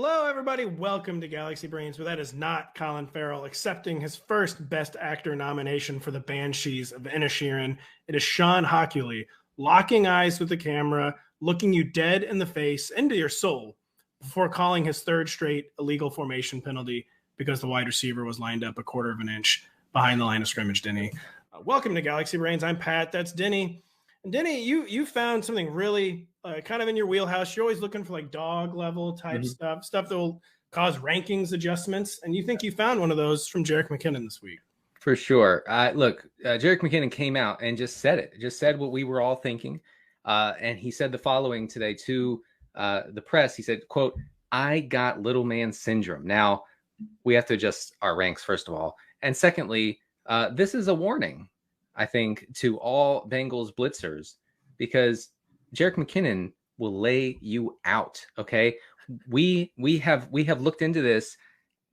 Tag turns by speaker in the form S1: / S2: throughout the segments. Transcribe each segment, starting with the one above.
S1: Hello, everybody. Welcome to Galaxy Brains, where that is not Colin Farrell accepting his first Best Actor nomination for The Banshees of Inisherin. It is Sean Hockley locking eyes with the camera, looking you dead in the face, into your soul, before calling his third straight illegal formation penalty because the wide receiver was lined up a quarter of an inch behind the line of scrimmage, Denny. Welcome to Galaxy Brains. I'm Pat. That's Denny. And Denny, you found something really kind of in your wheelhouse. You're always looking for like dog level type stuff that will cause rankings adjustments. And you think you found one of those from Jerick McKinnon this week.
S2: For sure. Look, Jerick McKinnon came out and just said what we were all thinking. And he said the following today to the press. He said, quote, "I got little man syndrome." Now, we have to adjust our ranks, first of all. And secondly, this is a warning, I think, to all Bengals blitzers, because Jerick McKinnon will lay you out. Okay, we have looked into this.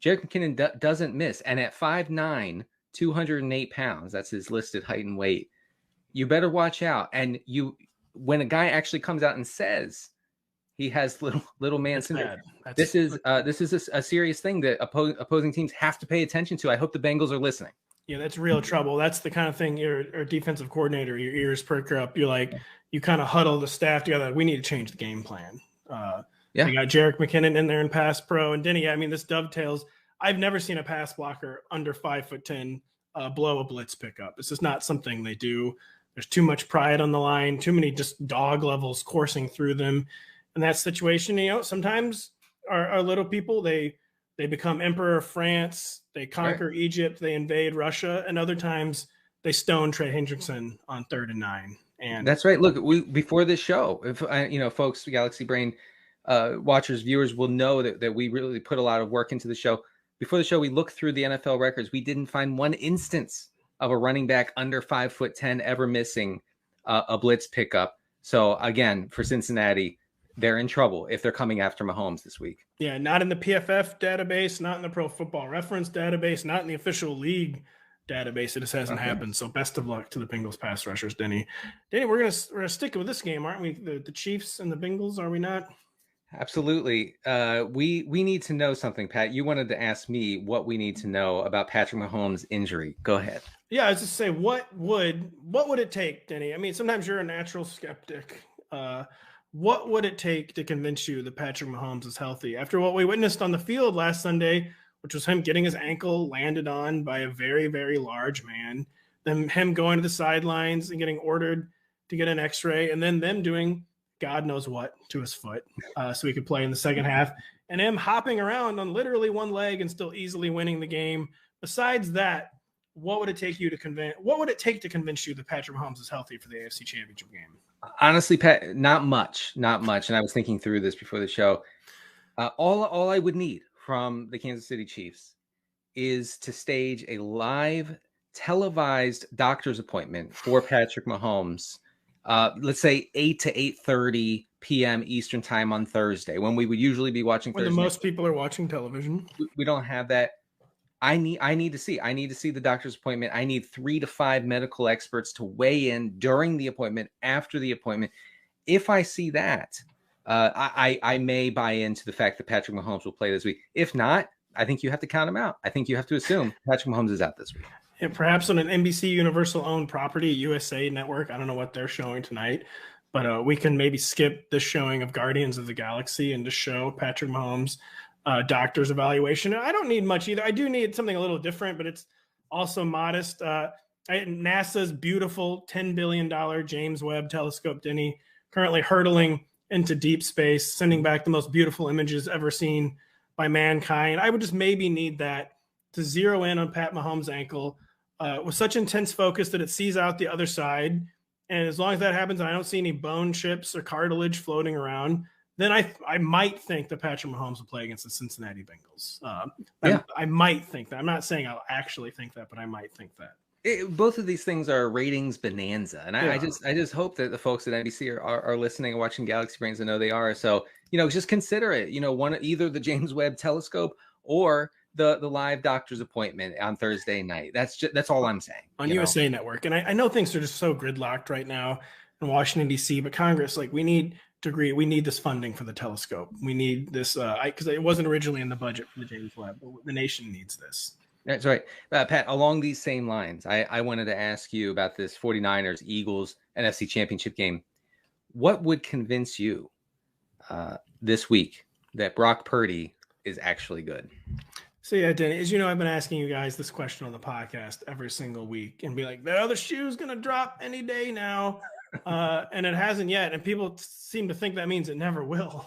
S2: Jerick McKinnon doesn't miss, and at 5'9", 208 pounds, that's his listed height and weight. You better watch out. And when a guy actually comes out and says he has little man syndrome, this is a serious thing that opposing teams have to pay attention to. I hope the Bengals are listening.
S1: Yeah, that's real trouble. That's the kind of thing you're a defensive coordinator, your ears perk up. You're like, you kind of huddle the staff together. We need to change the game plan. You got Jerick McKinnon in there in pass pro. And Denny, I mean, this dovetails. I've never seen a pass blocker under 5'10" blow a blitz pickup. This is not something they do. There's too much pride on the line, too many just dog levels coursing through them. In that situation, sometimes our little people, they become emperor of France. They conquer Egypt. They invade Russia. And other times they stone Trey Hendrickson on 3rd and 9. And
S2: that's right. Look, before this show, if folks, Galaxy Brain watchers, viewers will know that we really put a lot of work into the show. Before the show, we looked through the NFL records. We didn't find one instance of a running back under 5'10" ever missing a blitz pickup. So again, for Cincinnati, they're in trouble if they're coming after Mahomes this week.
S1: Yeah, not in the PFF database, not in the Pro Football Reference database, not in the official league database. It just hasn't happened. So best of luck to the Bengals pass rushers, Denny. Denny, we're gonna stick with this game, aren't we? The Chiefs and the Bengals, are we not?
S2: Absolutely. We need to know something, Pat. You wanted to ask me what we need to know about Patrick Mahomes' injury. Go ahead.
S1: Yeah, I was just saying, what would it take, Denny? I mean, sometimes you're a natural skeptic. What would it take to convince you that Patrick Mahomes is healthy after what we witnessed on the field last Sunday, which was him getting his ankle landed on by a very, very large man, then him going to the sidelines and getting ordered to get an x-ray, and then them doing God knows what to his foot so he could play in the second half, and him hopping around on literally one leg and still easily winning the game. Besides that, what would it take to convince you that Patrick Mahomes is healthy for the AFC Championship game?
S2: Honestly, Pat, not much. And I was thinking through this before the show. All I would need from the Kansas City Chiefs is to stage a live televised doctor's appointment for Patrick Mahomes. Let's say 8 to 8:30 p.m. Eastern time on Thursday, when we would usually be watching.
S1: When
S2: Thursday.
S1: Most people are watching television.
S2: We don't have that. I need to see the doctor's appointment. I need 3 to 5 medical experts to weigh in during the appointment, after the appointment. If I see that, I may buy into the fact that Patrick Mahomes will play this week. If not, I think you have to count him out. I think you have to assume Patrick Mahomes is out this week.
S1: Yeah, perhaps on an NBC Universal owned property, USA Network. I don't know what they're showing tonight, but we can maybe skip the showing of Guardians of the Galaxy and just show Patrick Mahomes doctor's evaluation. I don't need much either. I do need something a little different, but it's also modest. NASA's beautiful $10 billion James Webb telescope, Denny, currently hurtling into deep space, sending back the most beautiful images ever seen by mankind. I would just maybe need that to zero in on Pat Mahomes' ankle with such intense focus that it sees out the other side. And as long as that happens and I don't see any bone chips or cartilage floating around, then I might think that Patrick Mahomes will play against the Cincinnati Bengals. I might think that. I'm not saying I'll actually think that, but I might think that.
S2: Both of these things are a ratings bonanza, and I just hope that the folks at NBC are listening and watching Galaxy Brains. I know they are. So just consider it. Either the James Webb Telescope or the live doctor's appointment on Thursday night. That's all I'm saying.
S1: On USA Network, and I know things are just so gridlocked right now in Washington D.C. But Congress, we need degree. We need this funding for the telescope. We need this because it wasn't originally in the budget for the James Webb, but the nation needs this.
S2: That's right. Pat, along these same lines, I wanted to ask you about this 49ers Eagles NFC Championship game. What would convince you this week that Brock Purdy is actually good?
S1: So yeah, Denny, as you know, I've been asking you guys this question on the podcast every single week and be like, the other shoe's going to drop any day now. And it hasn't yet. And people seem to think that means it never will.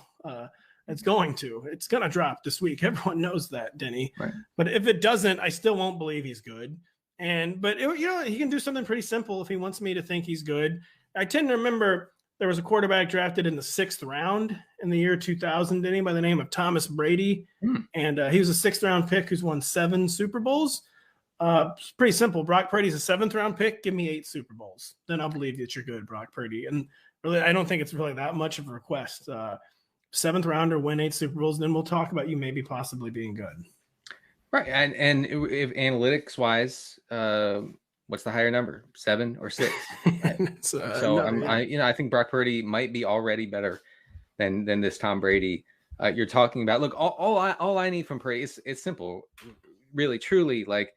S1: It's going to drop this week. Everyone knows that, Denny.
S2: Right.
S1: But if it doesn't, I still won't believe he's good. But he can do something pretty simple if he wants me to think he's good. I tend to remember there was a quarterback drafted in the 6th round in the year 2000, Denny, by the name of Thomas Brady. And he was a 6th round pick who's won 7 Super Bowls. It's pretty simple. Brock Purdy's a 7th round pick. Give me 8 Super Bowls. Then I'll believe that you're good, Brock Purdy. And really, I don't think it's really that much of a request. 7th rounder, win 8 Super Bowls. Then we'll talk about you maybe possibly being good.
S2: Right. And if analytics wise, what's the higher number, 7 or 6? I think Brock Purdy might be already better than this Tom Brady you're talking about. Look, all I need from Purdy is it's simple, really, truly. Like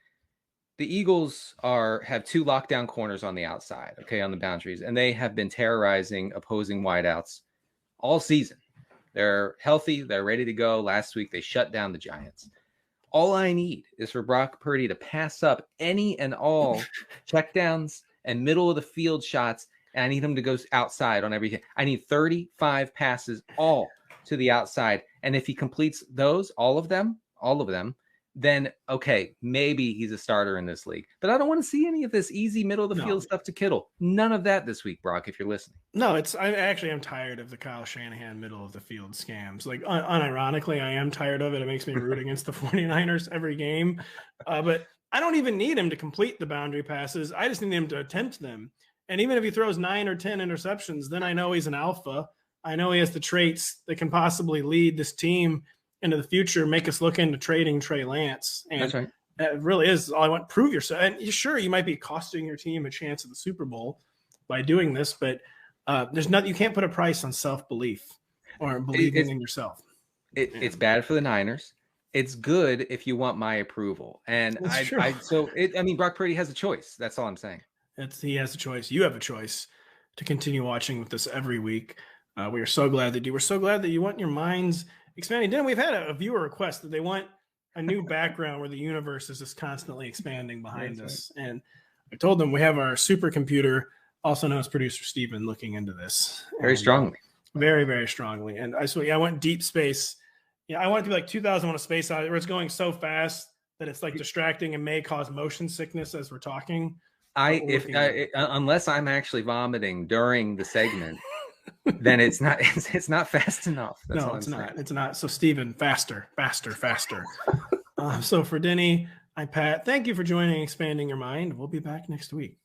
S2: the Eagles have 2 lockdown corners on the outside, okay, on the boundaries, and they have been terrorizing opposing wideouts all season. They're healthy. They're ready to go. Last week, they shut down the Giants. All I need is for Brock Purdy to pass up any and all checkdowns and middle of the field shots, and I need him to go outside on everything. I need 35 passes all to the outside, and if he completes those, all of them, then okay, maybe he's a starter in this league. But I don't want to see any of this easy middle of the field stuff to Kittle. None of that this week, Brock, if you're listening.
S1: No, I'm tired of the Kyle Shanahan middle of the field scams. Like unironically, I am tired of it. It makes me root against the 49ers every game. But I don't even need him to complete the boundary passes. I just need him to attempt them. And even if he throws 9 or 10 interceptions, then I know he's an alpha. I know he has the traits that can possibly lead this team into the future, make us look into trading Trey Lance. And
S2: that's right.
S1: That really is all I want. Prove yourself. And sure, you might be costing your team a chance at the Super Bowl by doing this, but there's nothing, you can't put a price on self-belief or believing in yourself.
S2: It's bad for the Niners. It's good if you want my approval. And Brock Purdy has a choice. That's all I'm saying.
S1: He has a choice. You have a choice to continue watching with us every week. We are so glad that you. We're so glad that you want your minds expanding. Then we've had a viewer request that they want a new background where the universe is just constantly expanding behind us. Right. And I told them we have our supercomputer, also known as producer Steven, looking into this
S2: very strongly.
S1: Very, very strongly. And I went deep space. Yeah, I want it to be like 2001: A Space Odyssey, where it's going so fast that it's like distracting and may cause motion sickness as we're talking.
S2: Unless I'm actually vomiting during the segment, then it's not fast enough. That's all
S1: it's not. It's not. So Steven, faster. So for Denny, I'm Pat. Thank you for joining Expanding Your Mind. We'll be back next week.